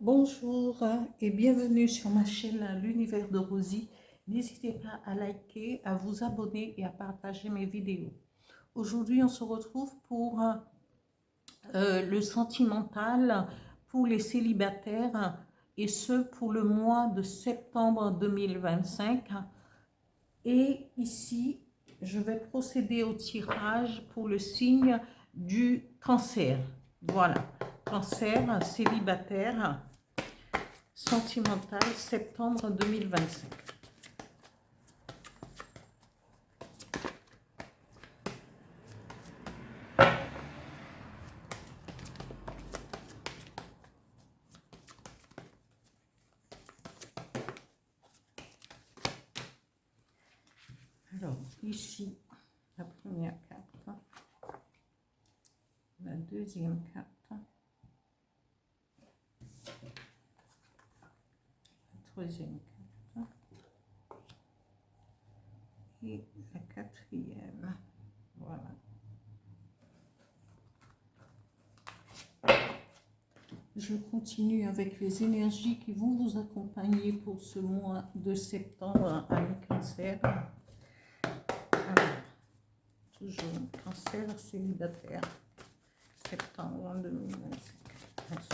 Bonjour et bienvenue sur ma chaîne L'Univers de Rosie. N'hésitez pas à liker, à vous abonner et à partager mes vidéos. Aujourd'hui, on se retrouve pour le sentimental pour les célibataires et ce pour le mois de septembre 2025. Et ici, je vais procéder au tirage pour le signe du cancer. Voilà, cancer, célibataire. Sentimental, septembre 2025. Alors, ici, la première carte, la deuxième carte, la troisième carte et la quatrième. Voilà. Je continue avec les énergies qui vont vous accompagner pour ce mois de septembre à mi-cancer. Alors, toujours cancer célibataire, septembre 2025. Merci.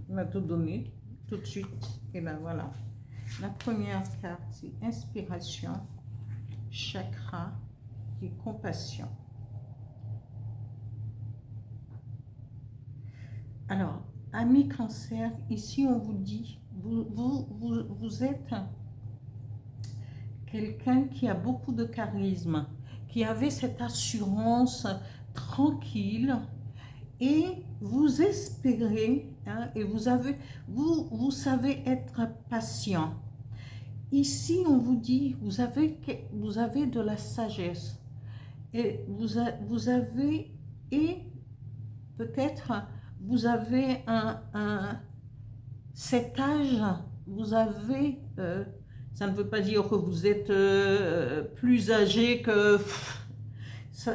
Il m'a tout donné tout de suite. Et ben voilà. La première carte, c'est inspiration, chakra et compassion. Alors, amis cancer, ici on vous dit, vous êtes quelqu'un qui a beaucoup de charisme, qui avait cette assurance tranquille. Et vous espérez, et vous savez être patient. Ici, on vous dit, vous avez de la sagesse. Et vous avez, et peut-être, vous avez cet âge, vous avez, ça ne veut pas dire que vous êtes plus âgé que...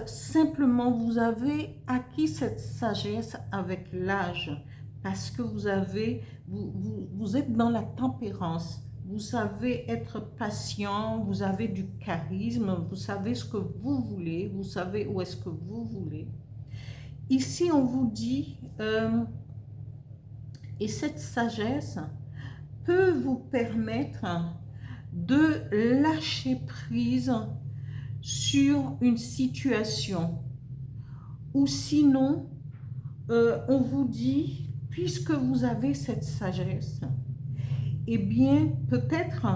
Simplement, vous avez acquis cette sagesse avec l'âge parce que vous êtes dans la tempérance. Vous savez être patient, vous avez du charisme, vous savez ce que vous voulez, vous savez où est-ce que vous voulez. Ici, on vous dit, et cette sagesse peut vous permettre de lâcher prise sur une situation. Ou sinon, on vous dit, puisque vous avez cette sagesse, eh bien, peut-être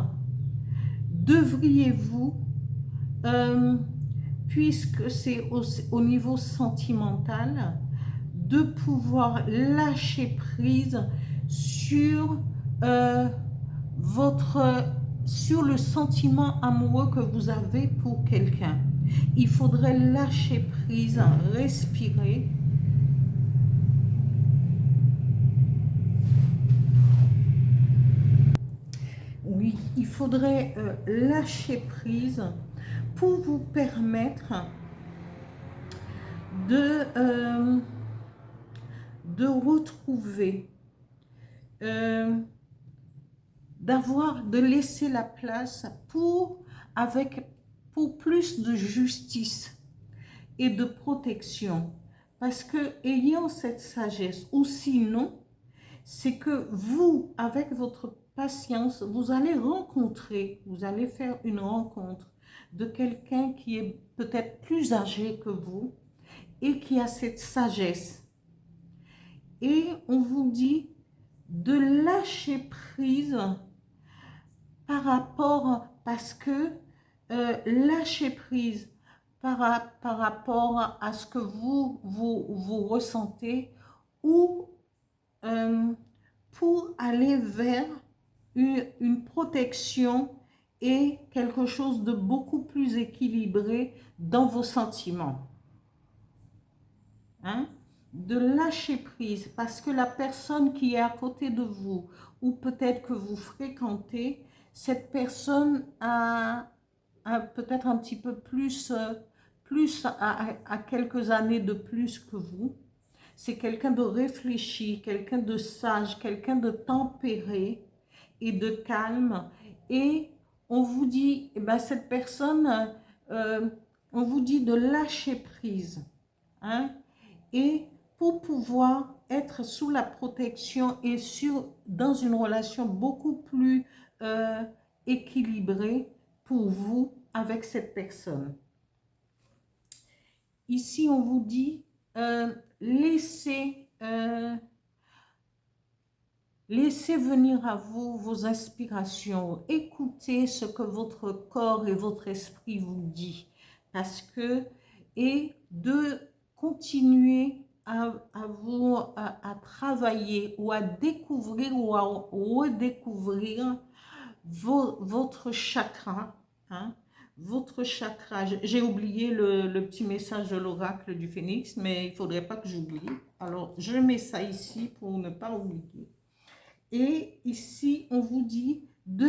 devriez-vous, puisque c'est au niveau sentimental, de pouvoir lâcher prise sur sur le sentiment amoureux que vous avez pour quelqu'un. Il faudrait lâcher prise, respirer. Oui, il faudrait lâcher prise pour vous permettre de retrouver, de laisser la place pour plus de justice et de protection. Parce que ayant cette sagesse, ou sinon, c'est que vous, avec votre patience, vous allez faire une rencontre de quelqu'un qui est peut-être plus âgé que vous et qui a cette sagesse. Et on vous dit de lâcher prise par rapport, parce que lâcher prise par rapport à ce que vous ressentez, ou pour aller vers une protection et quelque chose de beaucoup plus équilibré dans vos sentiments. Hein? De lâcher prise, parce que la personne qui est à côté de vous, ou peut-être que vous fréquentez, cette personne a peut-être un petit peu plus, à quelques années de plus que vous. C'est quelqu'un de réfléchi, quelqu'un de sage, quelqu'un de tempéré et de calme. Et on vous dit, eh ben, cette personne, on vous dit de lâcher prise. Hein? Et pour pouvoir être sous la protection et dans une relation beaucoup plus euh, équilibrée pour vous avec cette personne. Ici, on vous dit, laissez venir à vous vos inspirations. Écoutez ce que votre corps et votre esprit vous dit. Et de continuer à travailler ou à découvrir ou à redécouvrir votre chakra. Hein, votre chakra. J'ai oublié le petit message de l'oracle du phénix, mais il ne faudrait pas que j'oublie. Alors, je mets ça ici pour ne pas oublier. Et ici, on vous dit de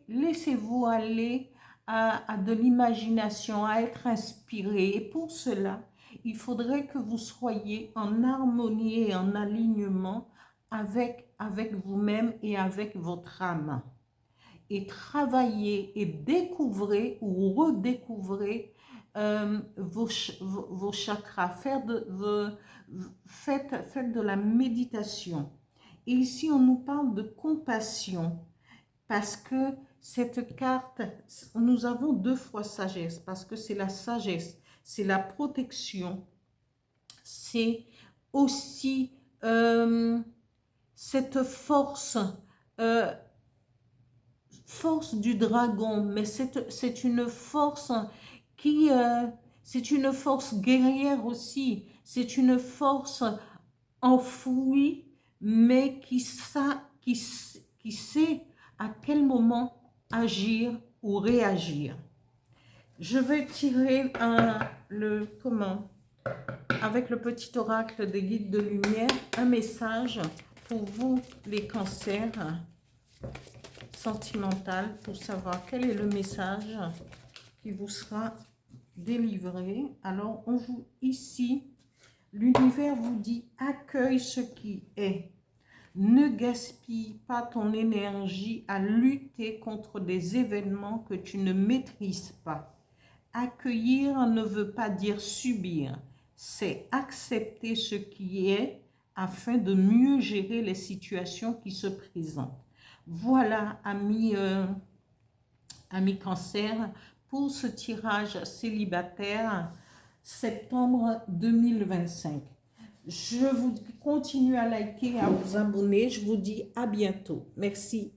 laissez-vous aller à de l'imagination, à être inspiré. Et pour cela, il faudrait que vous soyez en harmonie et en alignement avec vous-même et avec votre âme. Et travailler et découvrir ou redécouvrir vos chakras. Faites de la méditation. Et ici, on nous parle de compassion, parce que cette carte, nous avons 2 fois sagesse, parce que c'est la sagesse, c'est la protection, c'est aussi cette force, force du dragon, mais c'est une force c'est une force guerrière aussi, c'est une force enfouie, mais qui sait à quel moment agir ou réagir. Je vais tirer avec le petit oracle des guides de lumière, un message pour vous, les cancers sentimentaux, pour savoir quel est le message qui vous sera délivré. Alors, ici, l'univers vous dit, accueille ce qui est. Ne gaspille pas ton énergie à lutter contre des événements que tu ne maîtrises pas. Accueillir ne veut pas dire subir, c'est accepter ce qui est afin de mieux gérer les situations qui se présentent. Voilà, amis cancer, pour ce tirage célibataire septembre 2025. Je vous continue à liker, à vous abonner. Je vous dis à bientôt. Merci.